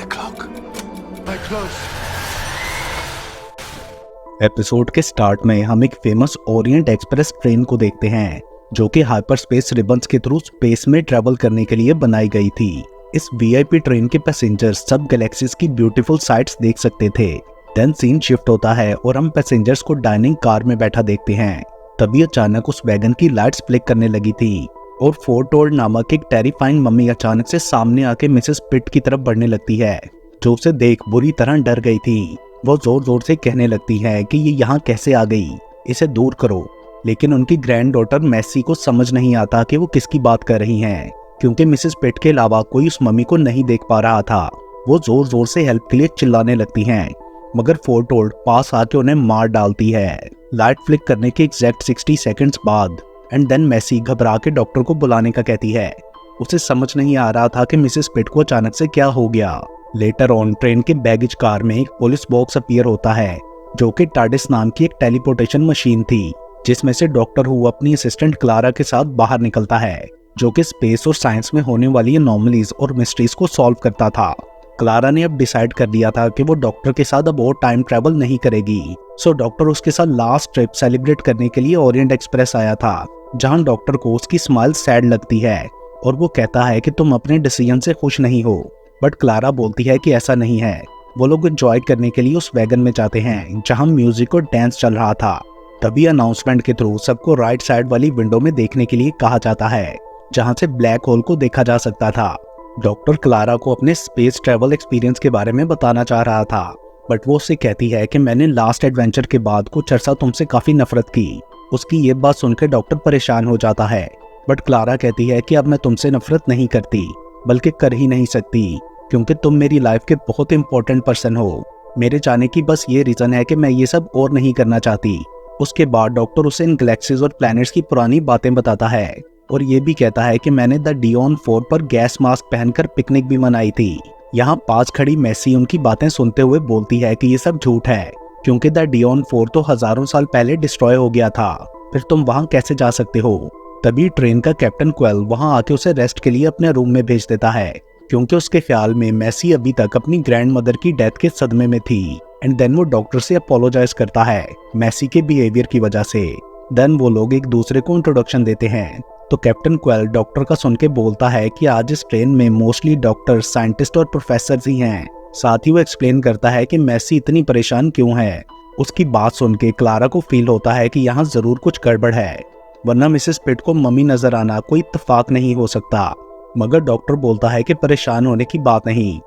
the clock. My clothes. Episode के start में हम एक फेमस ओरिएंट एक्सप्रेस ट्रेन को देखते हैं जो कि हाइपरस्पेस रिबन्स के थ्रू स्पेस में ट्रैवल करने के लिए बनाई गई थी। इस वीआईपी ट्रेन के पैसेंजर्स सब गैलेक्सीज की ब्यूटीफुल साइट्स देख सकते थे। देन सीन शिफ्ट होता है और हम पैसेंजर्स को डाइनिंग कार में बैठा देखते हैं। तभी अचानक उस वैगन की लाइट्स फ्लिक करने लगी थी और फोरटोल्ड नामक एक टेरिफाइंग मम्मी अचानक से सामने आके मिसेस पिट की तरफ बढ़ने लगती है, जो उसे देख बुरी तरह डर गई थी। वो जोर जोर से कहने लगती है कि ये यहाँ कैसे आ गई, इसे दूर करो। लेकिन उनकी ग्रैंड डॉटर मैसी को समझ नहीं आता कि वो किसकी बात कर रही हैं, क्योंकि मिसेस पिट के अलावा कोई उस मम्मी को नहीं देख पा रहा था। वो जोर जोर से हेल्प के लिए चिल्लाने लगती हैं, मगर फोरटोल्ड पास आके उन्हें मार डालती है। लाइट फ्लिक करने के एग्जैक्ट 60 सेकंड्स बाद एंड देन मैसी घबरा के डॉक्टर को बुलाने का कहती है। उसे समझ नहीं आ रहा था कि मिसेस पिट को अचानक से क्या हो गया। लेटर ऑन ट्रेन के बैगेज कार में एक पुलिस बॉक्स अपीयर होता है, जो कि टार्डिस नाम की एक टेलीपोर्टेशन मशीन थी, जिसमें से डॉक्टर हू अपनी असिस्टेंट क्लारा के साथ बाहर निकलता है, जो कि स्पेस और साइंस में होने वाली एनोमलीज और मिस्ट्रीज को सॉल्व करता था। क्लारा ने अब डिसाइड कर लिया था कि वो डॉक्टर के साथ अब और टाइम ट्रैवल नहीं करेगी। सो डॉक्टर उसके साथ लास्ट ट्रिप सेलिब्रेट करने के लिए ओरिएंट एक्सप्रेस आया था, जहां डॉक्टर को उसकी स्माइल सैड लगती है और वो कहता है कि तुम अपने डिसीजन से खुश नहीं हो। बट क्लारा बोलती है कि ऐसा नहीं है। वो लोग एंजॉय करने के लिए उस वैगन में जाते हैं जहां म्यूजिक और डांस चल रहा था। तभी अनाउंसमेंट के थ्रू सबको राइट साइड वाली विंडो में देखने के लिए कहा जाता है, जहां से ब्लैक होल को देखा जा सकता था। डॉक्टर क्लारा को अपने स्पेस ट्रैवल एक्सपीरियंस के बारे में बताना चाह रहा था, बट वो उससे कहती है कि मैंने लास्ट एडवेंचर के बाद कुछ अर्सा तुमसे काफी नफरत की। उसकी ये बात सुनकर डॉक्टर परेशान हो जाता है, बट क्लारा कहती है कि अब मैं तुमसे नफरत नहीं करती, बल्कि कर ही नहीं सकती, क्योंकि तुम मेरी लाइफ के बहुत इंपॉर्टेंट पर्सन हो। मेरे जाने की बस ये रीजन है कि मैं ये सब और नहीं करना चाहती। उसके बाद डॉक्टर उसे इन गैलेक्सीज और प्लैनेट्स की पुरानी बातें बताता है और ये भी कहता है कि मैंने द डियोन 4 पर गैस मास्क पहनकर पिकनिक भी मनाई थी। यहाँ पास खड़ी मैसी उनकी बातें सुनते हुए बोलती है कि ये सब झूठ है, क्योंकि द डियोन 4 तो हजारों साल पहले डिस्ट्रॉय हो गया था, फिर तुम वहाँ कैसे जा सकते हो। तभी ट्रेन का कैप्टन क्वेल वहाँ आके उसे रेस्ट के लिए अपने रूम में भेज देता है, क्योंकि उसके ख्याल में मैसी अभी तक अपनी ग्रैंड मदर की डेथ के सदमे में थी। एंड देन वो डॉक्टर से अपोलोजाइज करता है मैसी के बिहेवियर की वजह से। देन वो लोग एक दूसरे को इंट्रोडक्शन देते हैं। तो कैप्टन क्वेल डॉक्टर का सुन के बोलता है कि आज इस ट्रेन में मोस्टली डॉक्टर, साइंटिस्ट और प्रोफेसर ही हैं। साथ ही वो एक्सप्लेन करता है कि मैसी इतनी परेशान क्यों है। उसकी बात सुन के क्लारा को फील होता है कि यहाँ जरूर कुछ गड़बड़ है, वरना मिसेस पिट को मम्मी नजर आना कोई इत्तेफाक नहीं हो सकता। मगर डॉक्टर बोलता है कि परेशान होने की बात नहीं,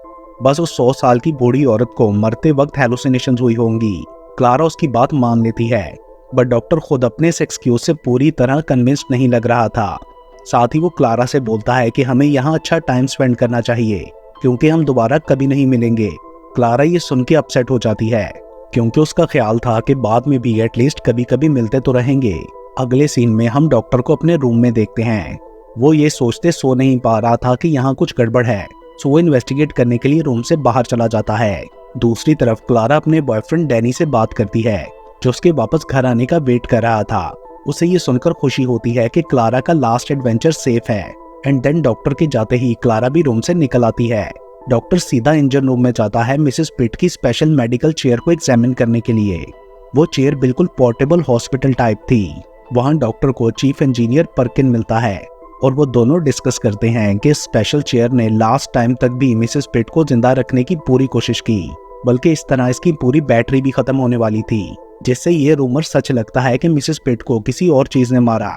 बस उस 100 साल की बूढ़ी औरत को मरते वक्त हेलुसिनेशंस हुई होंगी। क्लारा उसकी बात मान लेती है, बट डॉक्टर खुद अपने इस एक्सक्यूज से पूरी तरह कन्विंस्ड नहीं लग रहा था। साथ ही वो क्लारा से बोलता है कि हमें यहाँ अच्छा टाइम स्पेंड करना चाहिए, क्योंकि हम दोबारा कभी नहीं मिलेंगे। क्लारा ये सुन के अपसेट हो जाती है, क्योंकि उसका ख्याल था कि बाद में भी एटलीस्ट कभी कभी मिलते तो रहेंगे। अगले सीन में हम डॉक्टर को अपने रूम में देखते हैं। वो ये सोचते सो नहीं पा रहा था कि यहाँ कुछ गड़बड़ है, सो वो इन्वेस्टिगेट करने के लिए रूम से बाहर चला जाता है। दूसरी तरफ क्लारा अपने बॉयफ्रेंड डैनी से बात करती है, जो उसके वापस घर आने का वेट कर रहा था। उसे ये सुनकर खुशी होती है कि क्लारा का लास्ट एडवेंचर सेफ है। एंड देन डॉक्टर के जाते ही क्लारा भी रूम से निकल आती है। डॉक्टर सीधा इंजन रूम में जाता है मिसेस पिट की स्पेशल मेडिकल चेयर को एग्जामिन करने के लिए। वो चेयर बिल्कुल पोर्टेबल हॉस्पिटल टाइप थी। वहाँ डॉक्टर को चीफ इंजीनियर पर्किन मिलता है और वो दोनों डिस्कस करते हैं कि स्पेशल चेयर ने लास्ट टाइम तक भी मिसेस पिट को जिंदा रखने की पूरी कोशिश की, बल्कि इस तरह इसकी पूरी बैटरी भी खत्म होने वाली थी, जिससे ये रूमर सच लगता है कि मिसेस पिट को किसी और चीज ने मारा।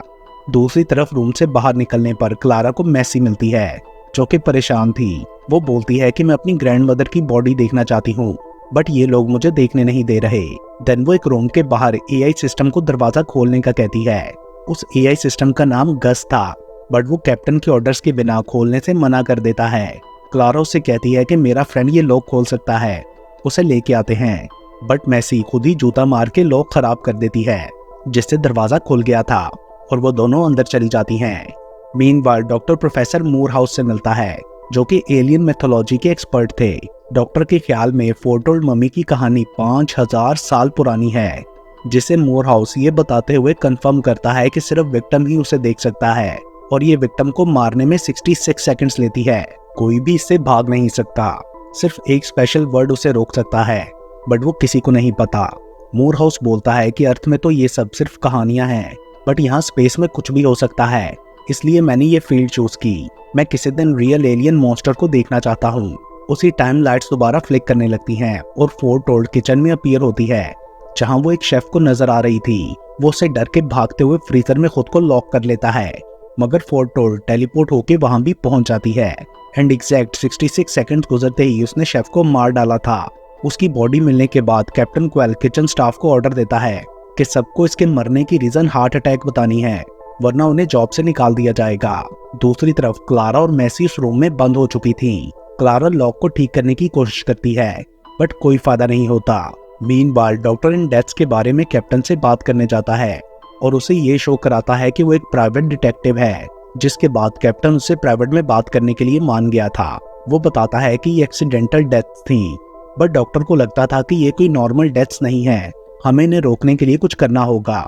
दूसरी तरफ रूम से बाहर निकलने पर क्लारा को मैसी मिलती है, जो कि परेशान थी। वो बोलती है कि मैं अपनी ग्रैंड मदर की बॉडी देखना चाहती हूँ, बट ये लोग मुझे देखने नहीं दे रहे। देन वो एक रूम के बाहर एआई सिस्टम को दरवाजा खोलने का कहती है। उस एआई सिस्टम का नाम गस था, बट वो कैप्टन के ऑर्डर्स के बिना खोलने से मना कर देता है। क्लारा उससे कहती है कि मेरा फ्रेंड ये लॉक खोल सकता है, उसे लेके आते हैं, बट मैसी खुद ही जूता मार के लॉक खराब कर देती है, जिससे दरवाजा खुल गया था और वो दोनों अंदर चली जाती हैं। मीनवाइल डॉक्टर प्रोफेसर मूर हाउस से मिलता है, जो कि एलियन मेथोलॉजी के एक्सपर्ट थे। डॉक्टर के ख्याल में फोरटोल्ड मम्मी की कहानी 5000 साल पुरानी है, जिसे मूर हाउस ये बताते हुए कंफर्म करता है कि सिर्फ विक्टिम ही उसे देख सकता है और ये विक्टिम को मारने में 66 सेकंड्स लेती है। कोई भी इससे भाग नहीं सकता। सिर्फ एक स्पेशल वर्ड उसे रोक सकता है, बट वो किसी को नहीं पता। मूरहाउस बोलता है कि अर्थ में तो ये सब सिर्फ कहानियां हैं, बट यहाँ स्पेस में कुछ भी हो सकता है, इसलिए मैंने ये फील्ड चूज की। मैं किसी दिन रियल एलियन मॉन्स्टर को देखना चाहता हूँ। उसी टाइम लाइट्स दोबारा फ्लिक करने लगती हैं और फोरटोल्ड किचन में अपीयर होती है, जहाँ वो एक शेफ को नजर आ रही थी। वो उससे डर के भागते हुए फ्रीजर में खुद को लॉक कर लेता है, मगर फोरटोल्ड टेलीपोर्ट होके वहां भी पहुंच जाती है। एंड एग्जैक्ट 66 सेकंड्स गुजरते ही उसने शेफ को मार डाला था। उसकी बॉडी मिलने के बाद कैप्टन क्वेल किचन स्टाफ को ऑर्डर देता है कि सबको इसके मरने की रीजन हार्ट अटैक बतानी है, वरना उन्हें जॉब से निकाल दिया जाएगा। दूसरी तरफ क्लारा और मैसी उस रूम में बंद हो चुकी थी। क्लारा लॉक को ठीक करने की कोशिश करती है, बट कोई फायदा नहीं होता। मीनवाइल डॉक्टर इन डेथ्स के बारे में कैप्टन से बात करने जाता है और उसे ये शो कराता है कि वो एक प्राइवेट डिटेक्टिव है, जिसके बाद कैप्टन उससे प्राइवेट में बात करने के लिए मान गया था। वो बताता है कि ये एक्सीडेंटल डेथ्स थी, बट डॉक्टर को लगता था कि ये कोई नॉर्मल डेथ्स नहीं है। हमें इन्हें रोकने के लिए कुछ करना होगा,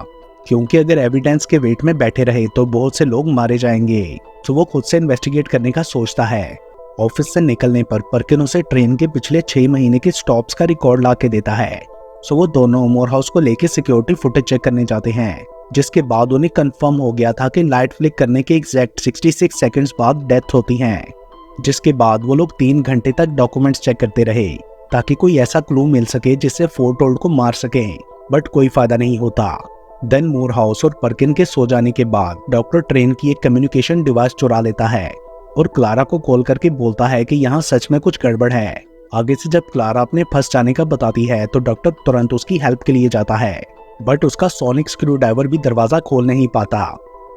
क्योंकि अगर एविडेंस के वेट में बैठे रहे तो बहुत से लोग मारे जाएंगे। तो वो खुद से इन्वेस्टिगेट करने का सोचता है। ऑफिस से निकलने पर पर्किन उसे ट्रेन के पिछले 6 महीने के स्टॉप्स का रिकॉर्ड ला के देता है। सो वो दोनों मूरहाउस को लेकर सिक्योरिटी फुटेज चेक करने जाते हैं, जिसके बाद उन्हें कंफर्म हो गया था कि लाइट फ्लिक करने के एग्जैक्ट 66 सेकंड्स बाद डेथ होती है। जिसके बाद वो लोग 3 घंटे तक डॉक्यूमेंट्स चेक करते रहे ताकि कोई ऐसा क्लू मिल सके जिससे फोरटोल्ड को मार सके, बट कोई फायदा नहीं होता। देन मूरहाउस और पर्किन के सो जाने के बाद डॉक्टर ट्रेन की एक कम्युनिकेशन डिवाइस चुरा लेता है और क्लारा को कॉल करके बोलता है कि यहाँ सच में कुछ गड़बड़ है। आगे से जब क्लारा अपने फंस जाने का बताती है तो डॉक्टर तुरंत उसकी हेल्प के लिए जाता है, बट उसका सोनिक स्क्रू ड्राइवर भी दरवाजा खोल नहीं पाता।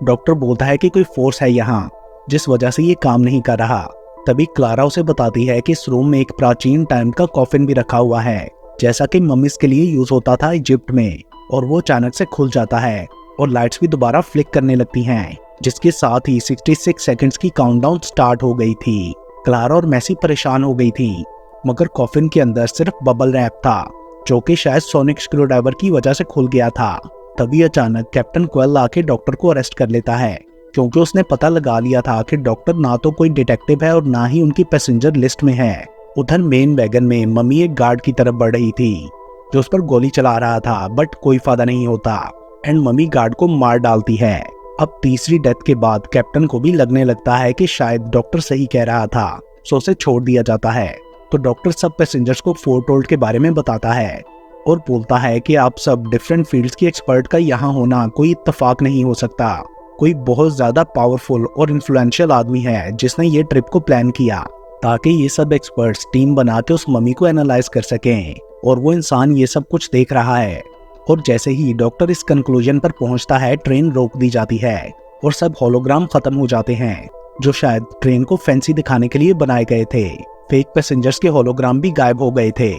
डॉक्टर बोलता है कि कोई फोर्स है यहाँ, जिस वजह से ये काम नहीं कर रहा। तभी क्लारा उसे बताती है कि इस रूम में एक प्राचीन टाइम का कॉफिन भी रखा हुआ है, जैसा कि मम्मीज के लिए यूज होता था इजिप्ट में, और वो अचानक से खुल जाता है और लाइट्स भी दोबारा फ्लिक करने लगती हैं, जिसके साथ ही 66 सेकंड्स की काउंटडाउन स्टार्ट हो गई थी। क्लारा और मैसी परेशान हो गई थी, मगर कॉफिन के अंदर सिर्फ बबल रैप था, जो कि शायद सोनिक स्क्रू ड्राइवर की वजह से खुल गया था। तभी अचानक कैप्टन क्वेल आके डॉक्टर को अरेस्ट कर लेता है, क्योंकि उसने पता लगा लिया था कि डॉक्टर ना तो कोई डिटेक्टिव है और ना ही उनकी पैसेंजर लिस्ट में है। उधर मेन वैगन में मम्मी एक गार्ड की तरफ बढ़ रही थी, जो उस पर गोली चला रहा था, बट कोई फायदा नहीं होता एंड मम्मी गार्ड को मार डालती है। अब तीसरी डेथ के बाद कैप्टन को भी लगने लगता है कि शायद डॉक्टर सही कह रहा था, सो उसे छोड़ दिया जाता है। तो डॉक्टर सब पैसेंजर्स को फोरटोल्ड के बारे में बताता है और बोलता है कि आप सब डिफरेंट फील्ड्स की एक्सपर्ट का यहाँ होना कोई इत्तेफाक नहीं हो सकता। कोई बहुत ज्यादा पावरफुल और इन्फ्लुएंशियल आदमी है जिसने ये ट्रिप को प्लान किया, ताकि ये सब एक्सपर्ट्स टीम बना के उस मम्मी को एनालाइज कर सकें, और वो इंसान ये सब कुछ देख रहा है। और जैसे ही डॉक्टर इस कंक्लूजन पर पहुंचता है, ट्रेन रोक दी जाती है और सब होलोग्राम खत्म हो जाते हैं, जो शायद ट्रेन को फैंसी दिखाने के लिए बनाए गए थे। फेक पैसेंजर्स के होलोग्राम भी गायब हो गए थे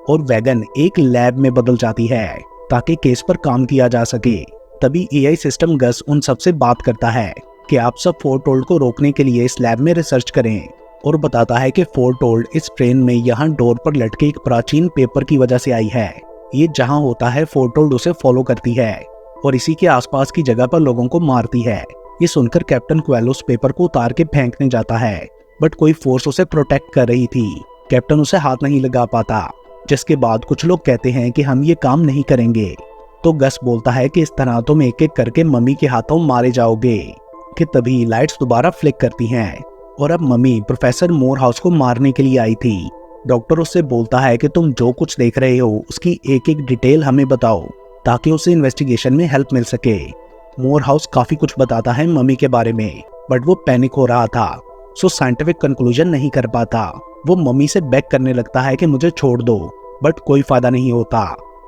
और वैगन एक लैब में बदल जाती है ताकि केस पर काम किया जा सके। तभी एआई सिस्टम गस उन सबसे बात करता है कि आप सब फोरटोल्ड को रोकने के लिए इस लैब में रिसर्च करें, और बताता है कि फोरटोल्ड इस ट्रेन में यहाँ डोर पर लटके एक प्राचीन पेपर की वजह से आई है। ये जहाँ होता है फोरटोल्ड उसे फॉलो करती है और इसी के आसपास की जगह पर लोगों को मारती है। ये सुनकर कैप्टन क्वेल उस पेपर को उतार के फेंकने जाता है, बट कोई फोर्स उसे प्रोटेक्ट कर रही थी। कैप्टन उसे हाथ नहीं लगा पाता, जिसके बाद कुछ लोग कहते हैं कि हम ये काम नहीं करेंगे। तो गस बोलता है कि इस तरह तुम एक एक करके मम्मी के हाथों मारे जाओगे। कि तभी लाइट्स दोबारा फ्लिक करती हैं और अब मम्मी प्रोफेसर मूरहाउस को मारने के लिए आई थी। डॉक्टर उससे बोलता है कि तुम जो कुछ देख रहे हो उसकी एक एक डिटेल हमें बताओ, ताकि उसे इन्वेस्टिगेशन में हेल्प मिल सके। मूरहाउस काफी कुछ बताता है मम्मी के बारे में, बट वो पैनिक हो रहा था, सो साइंटिफिक कंक्लूजन नहीं कर पाता। वो मम्मी से बेग करने लगता है कि मुझे छोड़ दो, बट कोई फायदा नहीं होता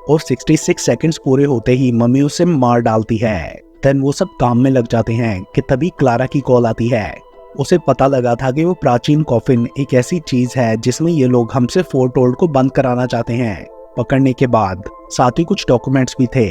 और 66 सेकंड्स पूरे होते ही मम्मी उसे मार डालती है। देन वो सब काम में लग जाते हैं कि तभी क्लारा की कॉल आती है। उसे पता लगा था कि वो प्राचीन कॉफिन एक ऐसी चीज है जिसमें ये लोग हमसे फोरटोल्ड को बंद कराना चाहते हैं। पकड़ने के बाद साथ ही कुछ डॉक्यूमेंट्स भी थे,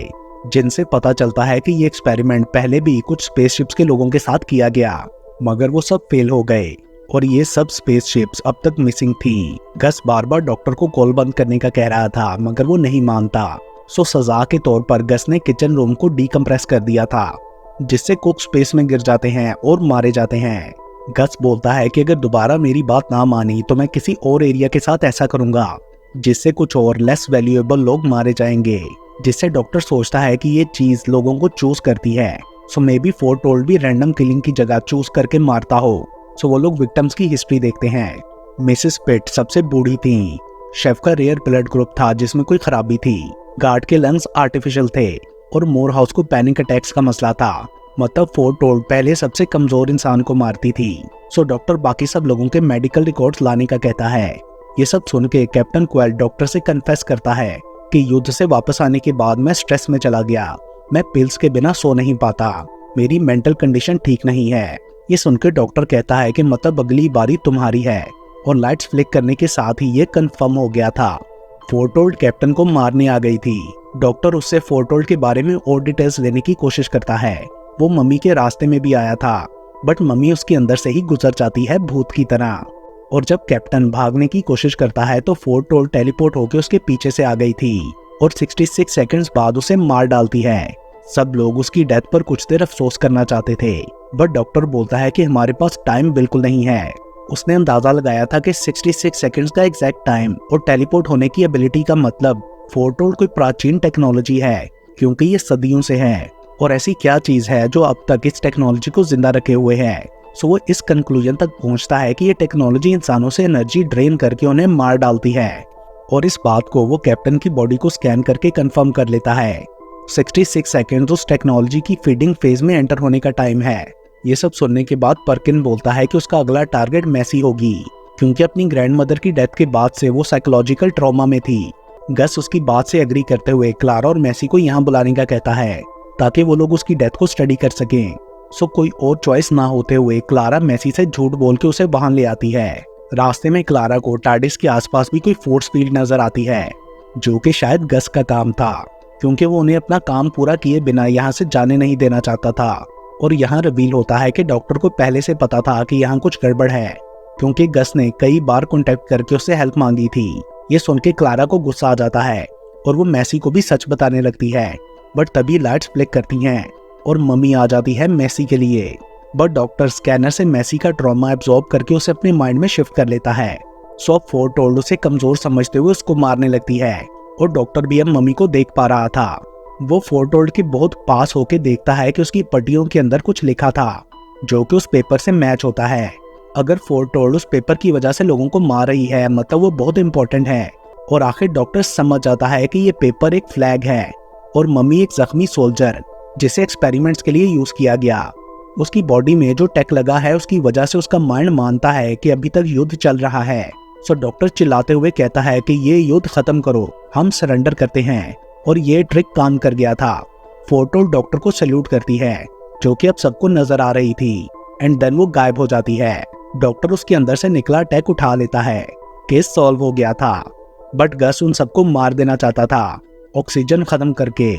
जिनसे पता चलता है कि ये एक्सपेरिमेंट पहले भी कुछ स्पेसशिप्स के लोगों के साथ किया गया, मगर वो सब फेल हो गए और ये सब स्पेसशिप्स अब तक मिसिंग थी। गस बार बार डॉक्टर को कॉल बंद करने का कह रहा था, मगर वो नहीं मानता। सो सजा के तौर पर गस ने किचन रूम को डीकम्प्रेस कर दिया था, जिससे कुक स्पेस में गिर जाते हैं और मारे जाते हैं। गस बोलता है कि अगर दोबारा मेरी बात ना मानी तो मैं किसी और एरिया के साथ ऐसा करूंगा जिससे कुछ और लेस वैल्यूएबल लोग मारे जाएंगे, जिससे डॉक्टर सोचता है कि ये चीज लोगों को चूज करती है। सो मे बी फोरटोल्ड भी रैंडम किलिंग की जगह चूज करके मारता हो। सो वो लोग विक्टिम्स की हिस्ट्री देखते हैं। मिसेस पिट सबसे बूढ़ी थी। शेफ का रेयर ब्लड ग्रुप था जिसमें कोई खराबी थी। गार्ड के लंग्स आर्टिफिशियल थे और मोर हाउस को पैनिक अटैक्स का मसला था। मतलब फोरटोल्ड पहले सबसे कमजोर इंसान को मारती थी। सो डॉक्टर बाकी सब लोगों के मेडिकल रिकॉर्ड्स लाने का कहता है। ये सब सुन के कैप्टन क्वेल डॉक्टर से कन्फेस करता है कि युद्ध से वापस आने के बाद मैं स्ट्रेस में चला गया। मैं पिल्स के बिना सो नहीं पाता। मेरी मेंटल कंडीशन ठीक नहीं है। ये सुनकर डॉक्टर कहता है कि मतलब अगली बारी तुम्हारी है। और लाइट्स फ्लिक करने के साथ ही ये कंफर्म हो गया था। फोरटोल्ड कैप्टन को मारने आ गई थी। डॉक्टर उससे फोरटोल्ड के बारे में और डिटेल्स लेने की कोशिश करता है। वो मम्मी के रास्ते में भी आया था, बट मम्मी उसके अंदर से ही गुजर जाती है भूत की तरह। और जब कैप्टन भागने की कोशिश करता है तो फोरटोल्ड टेलीपोर्ट होकर उसके पीछे से आ गई थी और 66 सेकंड्स बाद उसे मार डालती है। सब लोग उसकी डेथ पर कुछ देर अफसोस करना चाहते थे, बट डॉक्टर बोलता है कि हमारे पास टाइम बिल्कुल नहीं है। उसने अंदाजा लगाया था कि 66 सेकंड्स का एग्जैक्ट टाइम और टेलीपोर्ट होने की एबिलिटी का मतलब फोरटोल्ड कोई प्राचीन टेक्नोलॉजी है, क्योंकि ये सदियों से है। और ऐसी क्या चीज है जो अब तक इस टेक्नोलॉजी को जिंदा रखे हुए है। सो वो इस कंक्लूजन तक पहुंचता है कि ये टेक्नोलॉजी इंसानों से एनर्जी ड्रेन करके उन्हें मार डालती है। और इस बात को वो कैप्टन की बॉडी को स्कैन करके कंफर्म कर लेता है। 66 सेकंड उस टेक्नोलॉजी की फीडिंग फेज में एंटर होने का टाइम है। ये सब सुनने के बाद पर्किन बोलता है कि उसका अगला टारगेट मैसी होगी, क्योंकि अपनी ग्रैंडमदर की डेथ के बाद से वो साइकोलॉजिकल ट्रॉमा में थी। गस उसकी बात से एग्री करते हुए क्लारा और मैसी को यहाँ बुलाने का कहता है ताकि वो लोग उसकी डेथ को स्टडी कर सकें। सो कोई और चॉइस ना होते हुए क्लारा मैसी से झूठ बोल के उसे वहां ले आती है। रास्ते में क्लारा को टार्डिस के आसपास भी कोई फोर्स फील्ड नजर आती है, जो कि शायद गस का काम था, क्योंकि वो उन्हें अपना काम पूरा किए बिना यहाँ से जाने नहीं देना चाहता था। और यहाँ रिवील होता है कि डॉक्टर को पहले से पता था कि यहाँ कुछ गड़बड़ है, क्योंकि गस ने कई बार कॉन्टेक्ट करके उससे हेल्प मांगी थी। ये सुन के क्लारा को गुस्सा आ जाता है और वो मैसी को भी सच बताने लगती है, बट तभी लाइट्स फ्लिक करती हैं और मम्मी आ जाती है मैसी के लिए। बट डॉक्टर स्कैनर से मैसी का ट्रॉमा एब्जॉर्ब करके उसे अपने माइंड में शिफ्ट कर लेता है। सो अब फोरटोल्ड उसे कमजोर समझते हुए उसको मारने लगती है और डॉक्टर भी अब मम्मी को देख पा रहा था। वो फोरटोल्ड के बहुत पास होके देखता है कि उसकी पट्टियों के अंदर कुछ लिखा था, जो कि उस पेपर से मैच होता है। अगर फोरटोल्ड उस पेपर की वजह से लोगों को मार रही है, मतलब वो बहुत इंपॉर्टेंट है। और आखिर डॉक्टर समझ जाता है कि ये पेपर एक फ्लैग है और मम्मी एक जख्मी सोल्जर जिसे एक्सपेरिमेंट्स के लिए यूज किया गया। उसकी बॉडी में जो टेक लगा है उसकी वजह से उसका माइंड मानता है कि अभी तक युद्ध चल रहा है। सो डॉक्टर चिल्लाते हुए कहता है कि ये युद्ध खत्म करो, हम सरेंडर करते हैं। और ये ट्रिक काम कर गया था। फोरटोल्ड डॉक्टर को सैल्यूट करती है, जो कि अब सबको नजर आ रही थी, एंड देन वो गायब हो जाती है। डॉक्टर उसके अंदर से निकला टेक उठा लेता है। केस सॉल्व हो गया था, बट गस उन सबको मार देना चाहता था ऑक्सीजन खत्म करके।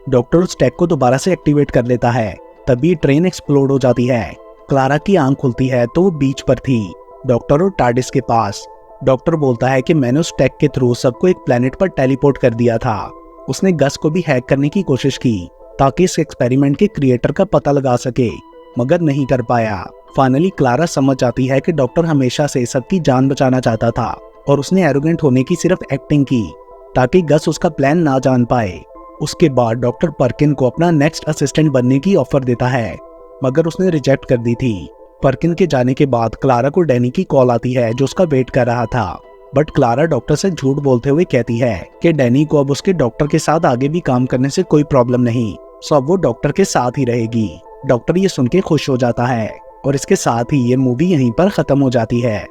डॉक्टर उस टेक को दोबारा से एक्टिवेट कर लेता है, तभी ट्रेन एक्सप्लोड हो जाती है। क्लारा की आंख खुलती है तो वो बीच पर थी, डॉक्टर और टार्डिस के पास। डॉक्टर बोलता है कि मैंने उस टेक के थ्रू सबको एक प्लेनेट पर टेलीपोर्ट कर दिया था। उसने गस को भी हैक करने की कोशिश की ताकि इस एक्सपेरिमेंट के क्रिएटर का पता लगा सके, मगर नहीं कर पाया। फाइनली क्लारा समझ जाती है कि डॉक्टर हमेशा से सबकी जान बचाना चाहता था और उसने एरोगेंट होने की सिर्फ एक्टिंग की ताकि गस उसका प्लान ना जान पाए। उसके बाद डॉक्टर पर्किन को अपना नेक्स्ट असिस्टेंट बनने की ऑफर देता है, मगर उसने रिजेक्ट कर दी थी। पर्किन के जाने के बाद क्लारा को डैनी की कॉल आती है जो उसका वेट कर रहा था, बट क्लारा डॉक्टर से झूठ बोलते हुए कहती है कि डैनी को अब उसके डॉक्टर के साथ आगे भी काम करने से कोई प्रॉब्लम नहीं, सो अब वो डॉक्टर के साथ ही रहेगी। डॉक्टर ये सुन के खुश हो जाता है और इसके साथ ही ये मूवी यहीं पर खत्म हो जाती है।